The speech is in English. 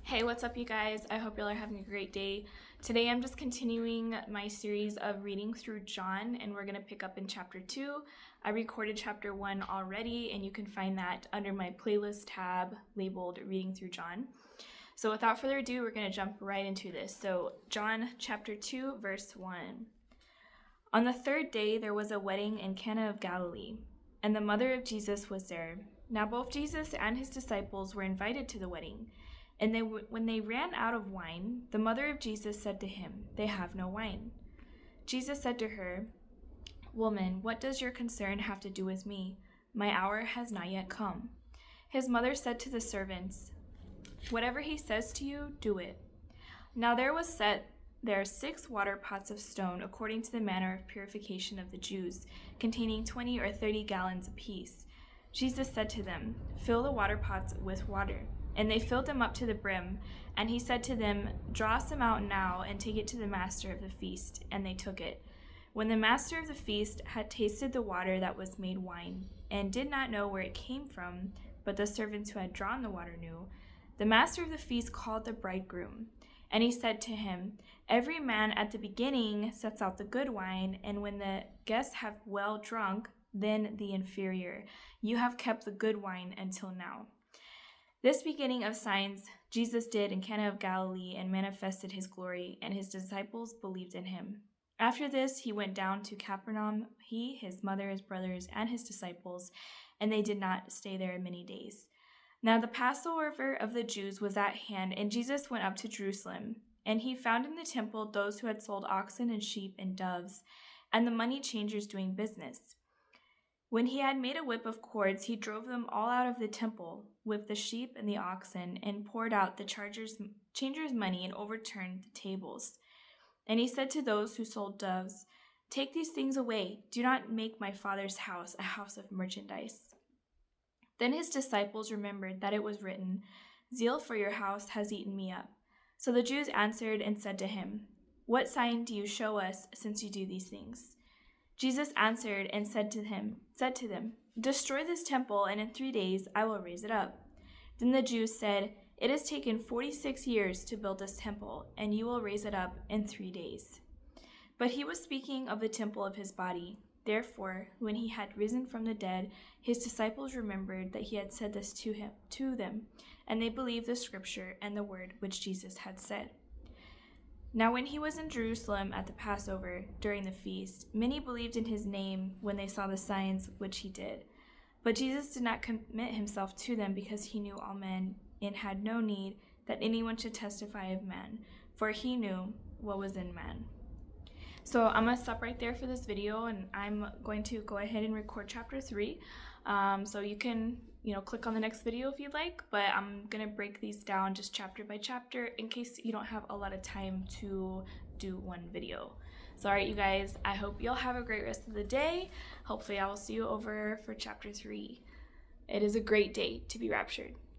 Hey, what's up, you guys? I hope y'all are having a great day. Today I'm just continuing my series of reading through John, and we're going to pick up in chapter 2. I recorded chapter 1 already, and you can find that under my playlist tab labeled Reading Through John. So without further ado, we're going to jump right into this. So John chapter 2, verse 1. On the third day there was a wedding in Cana of Galilee, and the mother of Jesus was there. Now both Jesus and his disciples were invited to the wedding. And when they ran out of wine, the mother of Jesus said to him, "They have no wine." Jesus said to her, "Woman, what does your concern have to do with me? My hour has not yet come." His mother said to the servants, "Whatever he says to you, do it." Now there was set there 6 water pots of stone, according to the manner of purification of the Jews, containing 20 or 30 gallons apiece. Jesus said to them, "Fill the water pots with water." And they filled them up to the brim. And he said to them, "Draw some out now and take it to the master of the feast." And they took it. When the master of the feast had tasted the water that was made wine, and did not know where it came from, but the servants who had drawn the water knew, the master of the feast called the bridegroom. And he said to him, "Every man at the beginning sets out the good wine, and when the guests have well drunk, then the inferior. You have kept the good wine until now." This beginning of signs Jesus did in Cana of Galilee and manifested his glory, and his disciples believed in him. After this, he went down to Capernaum, he, his mother, his brothers, and his disciples, and they did not stay there many days. Now the Passover of the Jews was at hand, and Jesus went up to Jerusalem. And he found in the temple those who had sold oxen and sheep and doves, and the money changers doing business. When he had made a whip of cords, he drove them all out of the temple with the sheep and the oxen, and poured out the changers' money and overturned the tables. And he said to those who sold doves, "Take these things away. Do not make my Father's house a house of merchandise." Then his disciples remembered that it was written, "Zeal for your house has eaten me up." So the Jews answered and said to him, "What sign do you show us since you do these things?" Jesus answered and said to them, "Destroy this temple, and in 3 days I will raise it up." Then the Jews said, "It has taken 46 years to build this temple, and you will raise it up in 3 days." But he was speaking of the temple of his body. Therefore, when he had risen from the dead, his disciples remembered that he had said this to them, and they believed the scripture and the word which Jesus had said. Now when he was in Jerusalem at the Passover, during the feast, many believed in his name when they saw the signs which he did. But Jesus did not commit himself to them, because he knew all men, and had no need that anyone should testify of man, for he knew what was in man. So I'm going to stop right there for this video, and I'm going to go ahead and record chapter 3. So you can click on the next video if you'd like, but I'm going to break these down just chapter by chapter in case you don't have a lot of time to do one video. So alright, you guys, I hope y'all have a great rest of the day. Hopefully I will see you over for chapter 3. It is a great day to be raptured.